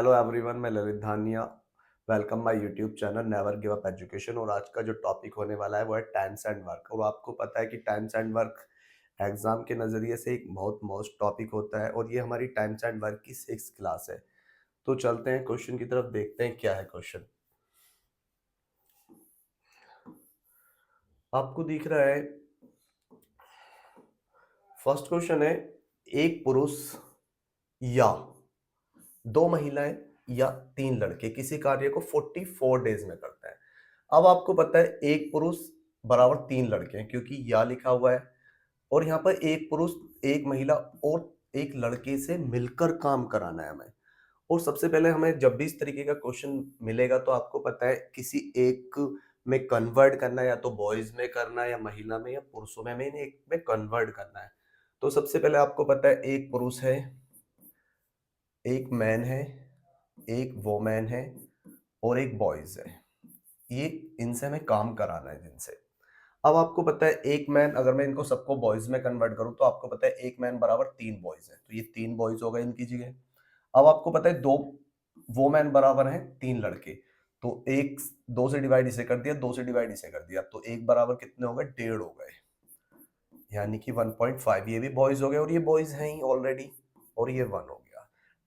Hello everyone, मैं Lalit Dhaniya. Welcome my YouTube channel never give up education. और आज का जो टॉपिक होने वाला है वो है टाइम्स एंड वर्क। और आपको पता है कि टाइम्स एंड वर्क एग्जाम के नज़रिए से एक बहुत मोस्ट टॉपिक होता है और ये हमारी टाइम्स एंड वर्क की 6th क्लास है। तो चलते हैं क्वेश्चन की तरफ, देखते हैं क्या है क्वेश्चन। आपको दिख रहा है, फर्स्ट क्वेश्चन है, एक पुरुष या दो महिलाएं या तीन लड़के किसी कार्य को 44 डेज में करते हैं। अब आपको पता है एक पुरुष बराबर तीन लड़के हैं क्योंकि या लिखा हुआ है, और यहाँ पर एक पुरुष, एक महिला और एक लड़के से मिलकर काम कराना है हमें। और सबसे पहले हमें जब भी इस तरीके का क्वेश्चन मिलेगा तो आपको पता है किसी एक में कन्वर्ट करना है, या तो बॉयज में करना है या महिला में या पुरुषों में, हमें इन्हें एक में कन्वर्ट करना है। तो सबसे पहले आपको पता है एक पुरुष है, एक मैन है, एक वोमैन है और एक बॉयज है। ये इनसे हमें काम कराना है जिनसे। अब आपको पता है एक मैन, अगर मैं इनको सबको बॉयज में कन्वर्ट करूं तो आपको पता है एक मैन बराबर तीन बॉयज है, तो ये तीन बॉयज हो गए इनकी जगह। अब आपको पता है दो वो मैन बराबर हैं तीन लड़के, तो एक, दो से डिवाइड इसे कर दिया, दो से डिवाइड इसे कर दिया, तो एक बराबर कितने हो गए, डेढ़ हो गए, यानी कि 1.5। ये भी बॉयज हो गए और ये बॉयज हैं ही ऑलरेडी, और ये 1 हो गया।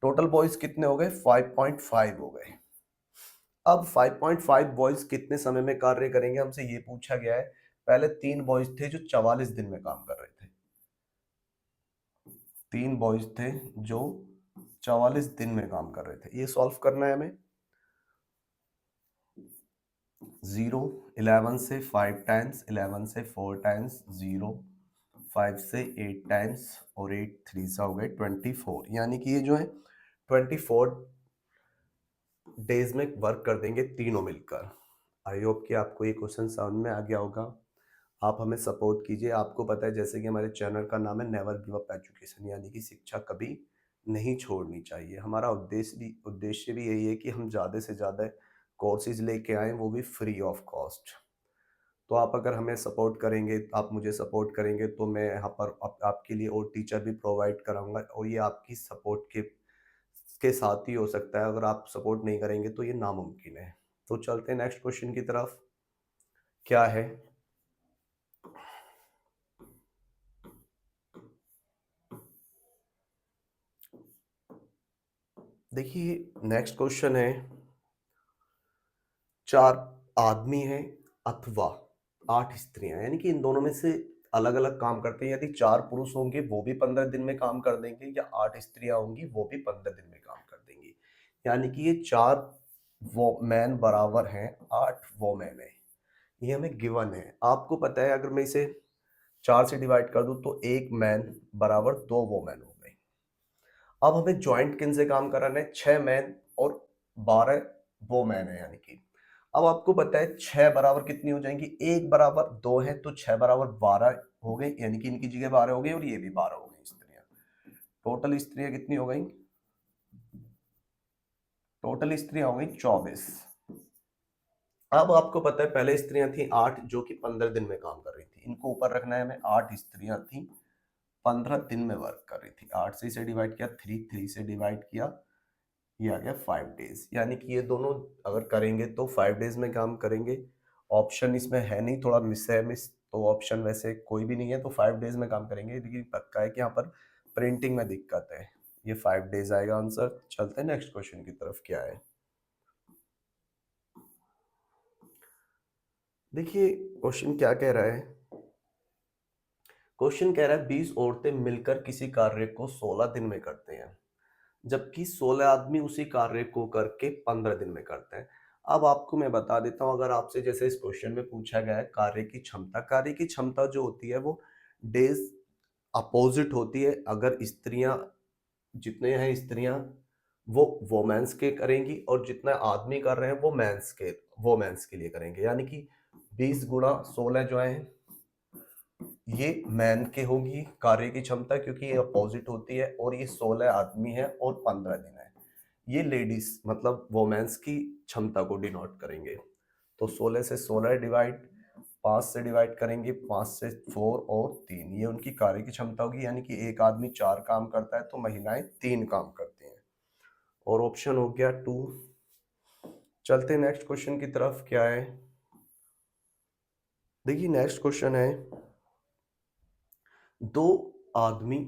टोटल बॉयज कितने हो गए, 5.5 हो गए। अब 5.5 बॉयज कितने समय में कार्य करेंगे, हमसे ये पूछा गया है। पहले तीन बॉयज थे जो 44 दिन में काम कर रहे थे। तीन बॉयज थे जो 44 दिन में काम कर रहे थे, ये सॉल्व करना है हमें। 0, 11 से 5 टाइम्स, 11 से 4 टाइम्स, 0, 5 से 8 टाइम्स और 8 3 सा हो गए 24, यानी कि ये जो है 24 डेज में वर्क कर देंगे तीनों मिलकर। आई होप कि आपको ये क्वेश्चन समझ में आ गया होगा। आप हमें सपोर्ट कीजिए। आपको पता है जैसे कि हमारे चैनल का नाम है नेवर गिव अप एजुकेशन, यानी कि शिक्षा कभी नहीं छोड़नी चाहिए। हमारा उद्देश्य भी यही है कि हम ज़्यादा से ज़्यादा कोर्सेज लेके आएँ, वो भी फ्री ऑफ कॉस्ट। तो आप अगर हमें सपोर्ट करेंगे, आप मुझे सपोर्ट करेंगे, तो मैं यहाँ पर आपके लिए और टीचर भी प्रोवाइड कराऊंगा, और ये आपकी सपोर्ट के साथ ही हो सकता है। अगर आप सपोर्ट नहीं करेंगे तो ये नामुमकिन है। तो चलते हैं नेक्स्ट क्वेश्चन की तरफ। क्या है, देखिए नेक्स्ट क्वेश्चन है, चार आदमी हैं अथवा 8 स्त्रियां, यानी कि इन दोनों में से अलग अलग काम करते हैं। यदि चार पुरुष होंगे वो भी 15 दिन में काम कर देंगे, या 8 स्त्रियां होंगी वो भी 15 दिन में काम कर देंगी। यानी कि ये चार वो मैन बराबर हैं 8 वो मैन है। ये हमें गिवन है। आपको पता है अगर मैं इसे चार से डिवाइड कर दूं तो एक मैन बराबर दो वो मैन हो गए। अब हमें ज्वाइंट किन से काम कराना है, 6 मैन और 12 वो मैन है, यानी कि अब आपको पता है 6 बराबर कितनी हो जाएंगी, एक बराबर दो है तो 6 बराबर 12 हो गई, यानी कि इनकी जगह 12 हो गई और ये भी 12 हो गई स्त्रियां। टोटल स्त्रियां कितनी हो गई, टोटल स्त्रियां हो गई 24। अब आपको पता है पहले स्त्रियां थी 8 जो कि 15 दिन में काम कर रही थी, इनको ऊपर रखना है हमें। 8 स्त्रियां थी 15 दिन में वर्क कर रही थी। 8 से इसे डिवाइड किया, 3 से डिवाइड किया, ये आ गया 5 डेज। यानी कि ये दोनों अगर करेंगे तो 5 डेज में काम करेंगे। ऑप्शन इसमें है नहीं, थोड़ा मिस है, मिस तो ऑप्शन वैसे कोई भी नहीं है, तो 5 डेज में काम करेंगे, लेकिन पक्का है कि यहाँ पर प्रिंटिंग में दिक्कत है। ये 5 डेज आएगा आंसर। चलते हैं नेक्स्ट क्वेश्चन की तरफ। क्या है, देखिए क्वेश्चन क्या कह रहा है। क्वेश्चन कह रहा है 20 औरतें मिलकर किसी कार्य को 16 दिन में करते हैं, जबकि 16 आदमी उसी कार्य को करके 15 दिन में करते हैं। अब आपको मैं बता देता हूं, अगर आपसे जैसे इस क्वेश्चन में पूछा गया है कार्य की क्षमता, कार्य की क्षमता जो होती है वो डेज अपोजिट होती है। अगर स्त्रियां, जितने हैं स्त्रियां वो वोमेन्स के करेंगी, और जितना आदमी कर रहे हैं वो मेंस के, वोमेन्स के लिए करेंगे। यानी कि 20 गुणा 16 जो है ये मैन के होगी कार्य की क्षमता, क्योंकि ये अपोजिट होती है, और ये 16 आदमी है और 15 दिन है। ये लेडीज मतलब वोमेन्स की क्षमता को डिनोट करेंगे। तो 16 से 16 डिवाइड, 5 से डिवाइड करेंगे, 5 से 4 और 3, ये उनकी कार्य की क्षमता होगी। यानी कि एक आदमी 4 काम करता है तो महिलाएं 3 काम करती हैं। और ऑप्शन हो गया 2। चलते नेक्स्ट क्वेश्चन की तरफ, क्या है? देखिए नेक्स्ट क्वेश्चन है, 2 आदमी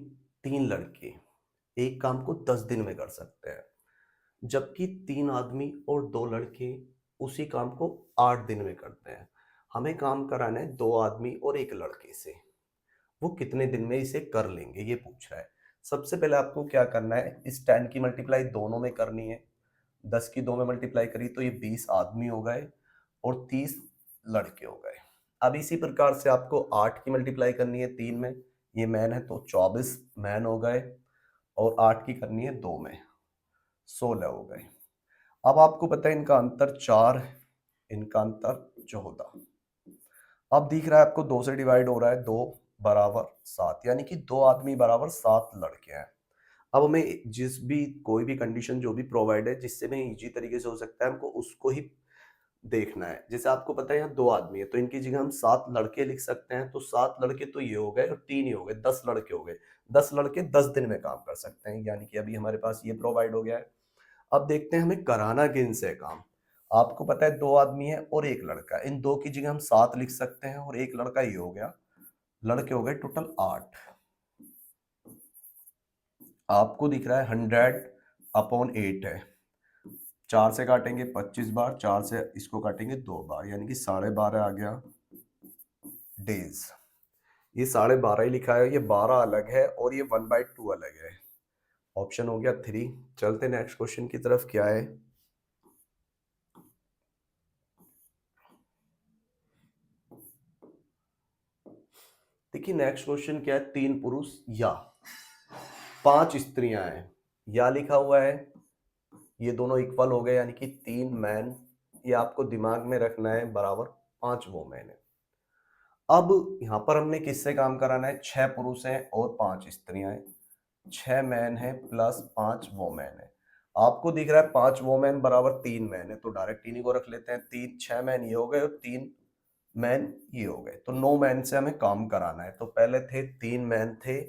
3 लड़के एक काम को 10 दिन में कर सकते हैं, जबकि 3 आदमी और 2 लड़के उसी काम को 8 दिन में करते हैं। हमें काम कराना है 2 आदमी और 1 लड़के से, वो कितने दिन में इसे कर लेंगे ये पूछ रहा है। सबसे पहले आपको क्या करना है, इस 10 की मल्टीप्लाई दोनों में करनी है। 10 की 2 में मल्टीप्लाई करी तो ये 20 आदमी हो गए और 30 लड़के हो गए। अब इसी प्रकार से आपको 8 की मल्टीप्लाई करनी है 3 में, ये मैन है तो 24 मैन हो गए, और 8 की करनी है 2 में, 16 हो गए। अब आपको पता है इनका अंतर 4 है, इनका अंतर 14। अब दिख रहा है आपको 2 से डिवाइड हो रहा है, 2 बराबर 7, यानी कि 2 आदमी बराबर 7 लड़के हैं। अब हमें जिस भी कोई भी कंडीशन जो भी प्रोवाइड है जिससे में इजी तरीके से हो सकता है, हमको उसको ही देखना है। जैसे आपको पता है यहाँ 2 आदमी है तो इनकी जगह हम 7 लड़के लिख सकते हैं, तो 7 लड़के तो ये हो गए और 3 ही हो गए, 10 लड़के हो गए। 10 लड़के 10 दिन में काम कर सकते हैं, यानी कि अभी हमारे पास ये प्रोवाइड हो गया है। अब देखते हैं हमें कराना किन से है काम। आपको पता है 2 आदमी है और 1 लड़का है, इन 2 की जगह हम 7 लिख सकते हैं और 1 लड़का ये हो गया, लड़के हो गए टोटल 8। आपको दिख रहा है 100/8 है, 4 से काटेंगे 25 बार, 4 से इसको काटेंगे 2 बार, यानी कि 12.5 आ गया डेज। ये 12.5 ही लिखा है, ये 12 अलग है और ये 1/2 अलग है। ऑप्शन हो गया 3। चलते नेक्स्ट क्वेश्चन की तरफ, क्या है? देखिए नेक्स्ट क्वेश्चन क्या है, 3 पुरुष या 5 स्त्रियां हैं, या लिखा हुआ है, ये दोनों इक्वल हो गए, यानी कि 3 मैन, ये आपको दिमाग में रखना है, बराबर 5 वोमेन है। अब यहां पर हमने किससे काम कराना है, 6 पुरुष हैं और 5 स्त्रियां हैं, 6 मैन है प्लस 5 वोमेन है। आपको दिख रहा है 5 वोमेन बराबर 3 मैन है, तो डायरेक्ट इन्हीं को रख लेते हैं। 6 मैन ये हो गए और 3 मैन ये हो गए, तो 9 मैन से हमें काम कराना है। तो पहले थे 3 मैन थे